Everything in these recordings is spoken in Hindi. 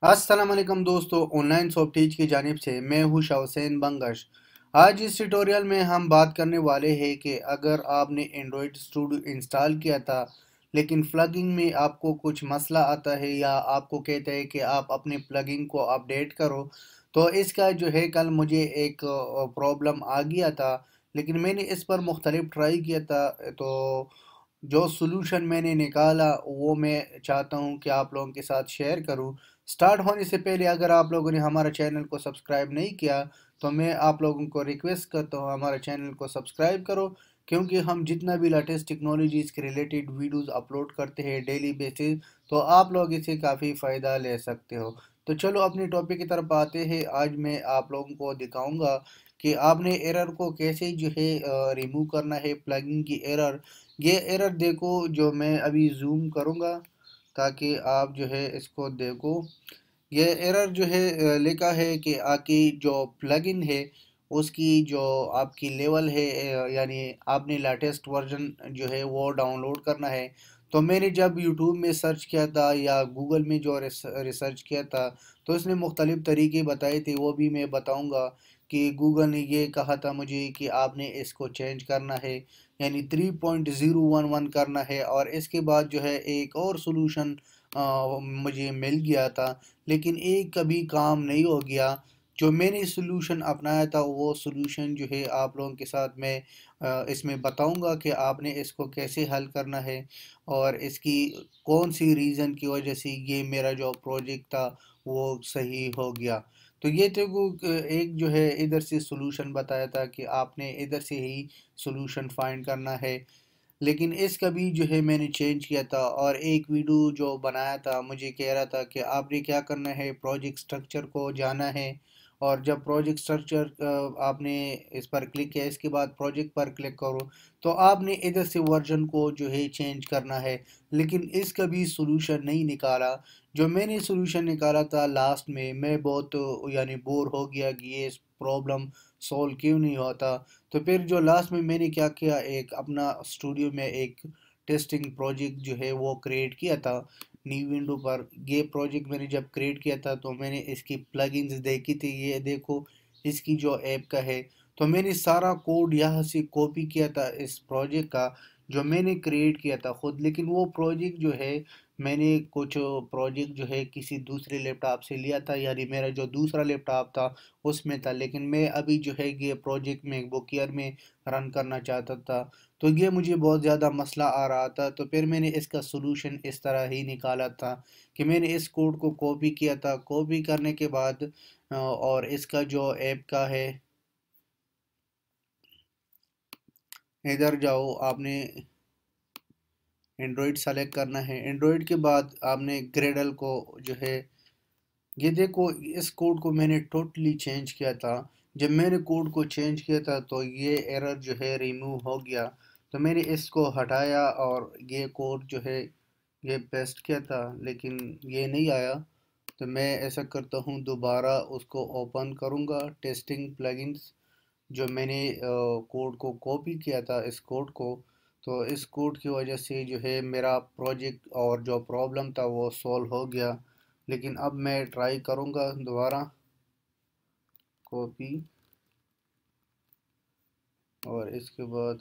अस्सलाम वालेकुम दोस्तों, ऑनलाइन शॉप टीच की जानिब से मैं हूँ शाह हुसैन बंगश। आज इस ट्यूटोरियल में हम बात करने वाले हैं कि अगर आपने एंड्रॉयड स्टूडियो इंस्टॉल किया था लेकिन प्लगिंग में आपको कुछ मसला आता है या आपको कहता है कि आप अपने प्लगिंग को अपडेट करो, तो इसका जो है कल मुझे एक प्रॉब्लम आ गया था। लेकिन मैंने इस पर मुख्तलिफ ट्राई किया था, तो जो सोल्यूशन मैंने निकाला वो मैं चाहता हूँ कि आप लोगों के साथ शेयर करूँ। स्टार्ट होने से पहले अगर आप लोगों ने हमारा चैनल को सब्सक्राइब नहीं किया तो मैं आप लोगों को रिक्वेस्ट करता हूँ हमारे चैनल को सब्सक्राइब करो, क्योंकि हम जितना भी लेटेस्ट टेक्नोलॉजीज़ के रिलेटेड वीडियोस अपलोड करते हैं डेली बेसिस, तो आप लोग इससे काफ़ी फ़ायदा ले सकते हो। तो चलो अपने टॉपिक की तरफ आते हैं। आज मैं आप लोगों को दिखाऊंगा कि आपने एरर को कैसे जो है रिमूव करना है, प्लगइन की एरर। ये एरर देखो, जो मैं अभी जूम करूँगा ताकि आप जो है इसको देखो। ये एरर जो है लिखा है कि आपकी जो प्लगइन है उसकी जो आपकी लेवल है, यानी आपने लेटेस्ट वर्जन जो है वो डाउनलोड करना है। तो मैंने जब यूट्यूब में सर्च किया था या गूगल में जो रिसर्च किया था, तो इसने मुख्तलिफ तरीके बताए थे, वो भी मैं बताऊंगा। कि गूगल ने ये कहा था मुझे कि आपने इसको चेंज करना है, यानी 3.011 करना है। और इसके बाद जो है एक और सोल्यूशन मुझे मिल गया था, लेकिन एक कभी काम नहीं हो गया। जो मैंने सॉल्यूशन अपनाया था वो सॉल्यूशन जो है आप लोगों के साथ मैं इसमें बताऊंगा कि आपने इसको कैसे हल करना है और इसकी कौन सी रीज़न की वजह से ये मेरा जो प्रोजेक्ट था वो सही हो गया। तो ये तो एक जो है इधर से सॉल्यूशन बताया था कि आपने इधर से ही सॉल्यूशन फाइंड करना है। लेकिन इसका भी जो है मैंने चेंज किया था और एक वीडियो जो बनाया था मुझे कह रहा था कि आपने क्या करना है, प्रोजेक्ट स्ट्रक्चर को जाना है। और जब प्रोजेक्ट स्ट्रक्चर आपने इस पर क्लिक किया, इसके बाद प्रोजेक्ट पर क्लिक करो, तो आपने इधर से वर्जन को जो है चेंज करना है। लेकिन इसका भी सोल्यूशन नहीं निकाला। जो मैंने सोल्यूशन निकाला था लास्ट में, मैं बहुत यानी बोर हो गया कि ये प्रॉब्लम सॉल्व क्यों नहीं होता। तो फिर जो लास्ट में मैंने क्या किया, एक अपना स्टूडियो में एक टेस्टिंग प्रोजेक्ट जो है वो क्रिएट किया था न्यू विंडो पर। ये प्रोजेक्ट मैंने जब क्रिएट किया था तो मैंने इसकी प्लगइन्स देखी थी, ये देखो इसकी जो ऐप का है। तो मैंने सारा कोड यहाँ से कॉपी किया था इस प्रोजेक्ट का, जो मैंने क्रिएट किया था खुद। लेकिन वो प्रोजेक्ट जो है मैंने कुछ प्रोजेक्ट जो है किसी दूसरे लैपटॉप से लिया था, यानी मेरा जो दूसरा लैपटॉप था उसमें था। लेकिन मैं अभी जो है ये प्रोजेक्ट मैकबुक एयर में रन करना चाहता था, तो ये मुझे बहुत ज़्यादा मसला आ रहा था। तो फिर मैंने इसका सलूशन इस तरह ही निकाला था कि मैंने इस कोड को कॉपी किया था। कॉपी करने के बाद और इसका जो ऐप का है, इधर जाओ, आपने एंड्रॉयड सेलेक्ट करना है। एंड्रॉयड के बाद आपने ग्रेडल को जो है, ये देखो इस कोड को मैंने टोटली चेंज किया था। जब मैंने कोड को चेंज किया था तो ये एरर जो है रिमूव हो गया। तो मैंने इसको हटाया और ये कोड जो है ये पेस्ट किया था, लेकिन ये नहीं आया। तो मैं ऐसा करता हूँ, दोबारा उसको ओपन करूँगा टेस्टिंग प्लगइन्स। जो मैंने कोड को कॉपी किया था इस कोड को, तो इस कोड की वजह से जो है मेरा प्रोजेक्ट और जो प्रॉब्लम था वो सॉल्व हो गया। लेकिन अब मैं ट्राई करूँगा दोबारा कॉपी, और इसके बाद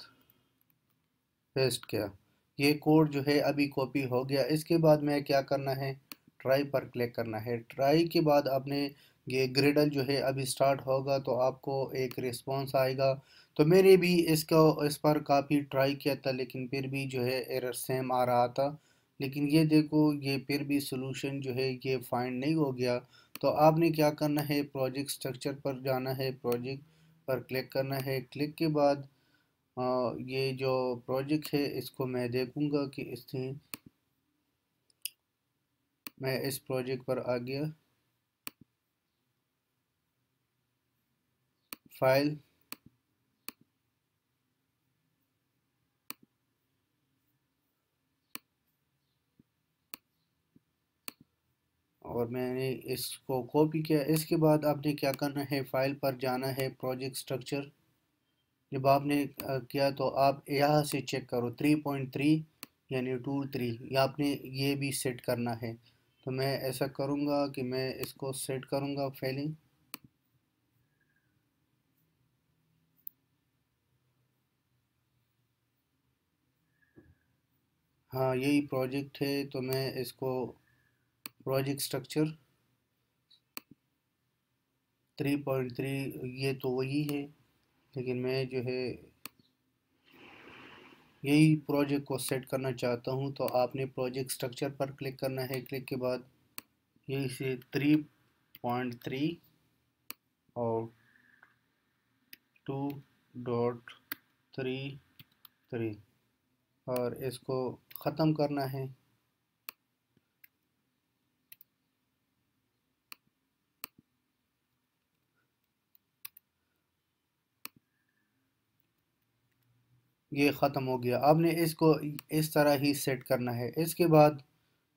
पेस्ट किया। ये कोड जो है अभी कॉपी हो गया। इसके बाद मैं क्या करना है, ट्राई पर क्लिक करना है। ट्राई के बाद आपने ये ग्रिडल जो है अभी स्टार्ट होगा तो आपको एक रिस्पांस आएगा। तो मैंने भी इसको इस पर काफ़ी ट्राई किया था, लेकिन फिर भी जो है एरर सेम आ रहा था। लेकिन ये देखो, ये फिर भी सोल्यूशन जो है ये फाइंड नहीं हो गया। तो आपने क्या करना है, प्रोजेक्ट स्ट्रक्चर पर जाना है, प्रोजेक्ट पर क्लिक करना है। क्लिक के बाद ये जो प्रोजेक्ट है इसको मैं देखूंगा कि इससे मैं इस प्रोजेक्ट पर आ गया। फाइल, और मैंने इसको कॉपी किया। इसके बाद आपने क्या करना है, फाइल पर जाना है, प्रोजेक्ट स्ट्रक्चर। जब आपने किया तो आप यहाँ से चेक करो 3.3 यानी टूल 3, ये आपने ये भी सेट करना है। तो मैं ऐसा करूँगा कि मैं इसको सेट करूँगा फाइलिंग। हाँ, यही प्रोजेक्ट है, तो मैं इसको प्रोजेक्ट स्ट्रक्चर 3.3, ये तो वही है, लेकिन मैं जो है यही प्रोजेक्ट को सेट करना चाहता हूँ। तो आपने प्रोजेक्ट स्ट्रक्चर पर क्लिक करना है। क्लिक के बाद यही से 3.3 और 2.33 और इसको ख़त्म करना है। ये ख़त्म हो गया। आपने इसको इस तरह ही सेट करना है। इसके बाद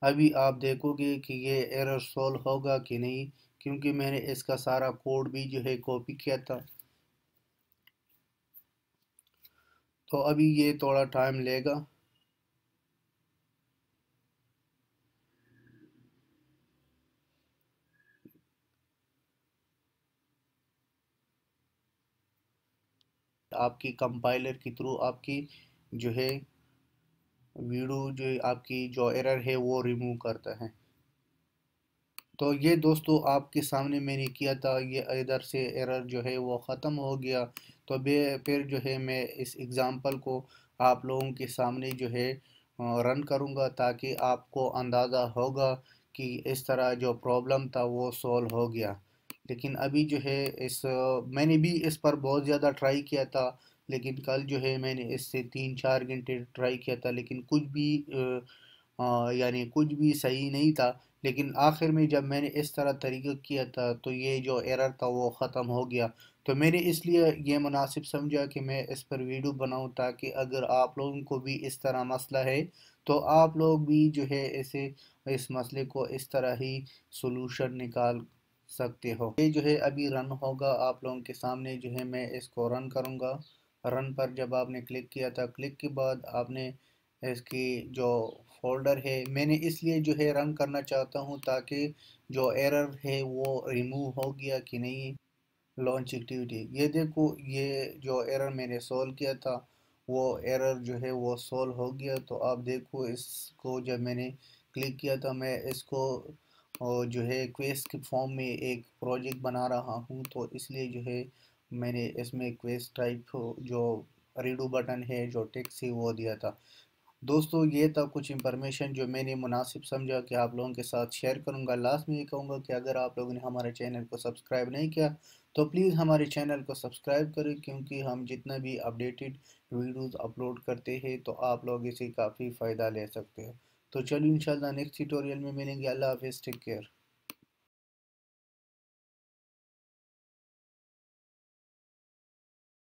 अभी आप देखोगे कि ये एरर सॉल्व होगा कि नहीं, क्योंकि मैंने इसका सारा कोड भी जो है कॉपी किया था। तो अभी ये थोड़ा टाइम लेगा। आपकी कंपाइलर के थ्रू आपकी जो है वीडियो जो आपकी जो एरर है वो रिमूव करता है। तो ये दोस्तों आपके सामने मैंने किया था, ये इधर से एरर जो है वो ख़त्म हो गया। तो फिर जो है मैं इस एग्ज़ाम्पल को आप लोगों के सामने जो है रन करूँगा, ताकि आपको अंदाज़ा होगा कि इस तरह जो प्रॉब्लम था वो सॉल्व हो गया। लेकिन अभी जो है मैंने भी इस पर बहुत ज़्यादा ट्राई किया था, लेकिन कल जो है मैंने इससे 3-4 घंटे ट्राई किया था, लेकिन कुछ भी यानी कुछ भी सही नहीं था। लेकिन आखिर में जब मैंने इस तरह तरीका किया था, तो ये जो एरर था वो ख़त्म हो गया। तो मैंने इसलिए ये मुनासिब समझा कि मैं इस पर वीडियो बनाऊं, ताकि अगर आप लोगों को भी इस तरह मसला है, तो आप लोग भी जो है इस मसले को इस तरह ही सलूशन निकाल सकते हो। ये जो है अभी रन होगा आप लोगों के सामने। जो है मैं इसको रन करूँगा। रन पर जब आपने क्लिक किया था, क्लिक के बाद आपने इसकी जो फोल्डर है, मैंने इसलिए जो है रन करना चाहता हूँ ताकि जो एरर है वो रिमूव हो गया कि नहीं। लॉन्च एक्टिविटी, ये देखो, ये जो एरर मैंने सॉल्व किया था वो एरर जो है वो सॉल्व हो गया। तो आप देखो, इसको जब मैंने क्लिक किया था, मैं इसको और जो है क्वेस्ट के फॉर्म में एक प्रोजेक्ट बना रहा हूँ, तो इसलिए जो है मैंने इसमें क्वेस्ट टाइप जो रीडू बटन है, जो टेक्स्ट है, वो दिया था। दोस्तों, ये था कुछ इंफॉर्मेशन जो मैंने मुनासिब समझा कि आप लोगों के साथ शेयर करूंगा। लास्ट में ये कहूँगा कि अगर आप लोगों ने हमारे चैनल को सब्सक्राइब नहीं किया, तो प्लीज़ हमारे चैनल को सब्सक्राइब करें, क्योंकि हम जितना भी अपडेटेड वीडियोस अपलोड करते हैं, तो आप लोग इसे काफ़ी फ़ायदा ले सकते हो। तो चलिए, इंशाल्लाह नेक्स्ट ट्यूटोरियल में मिलेंगे। अल्लाह हाफिज़, टेक केयर।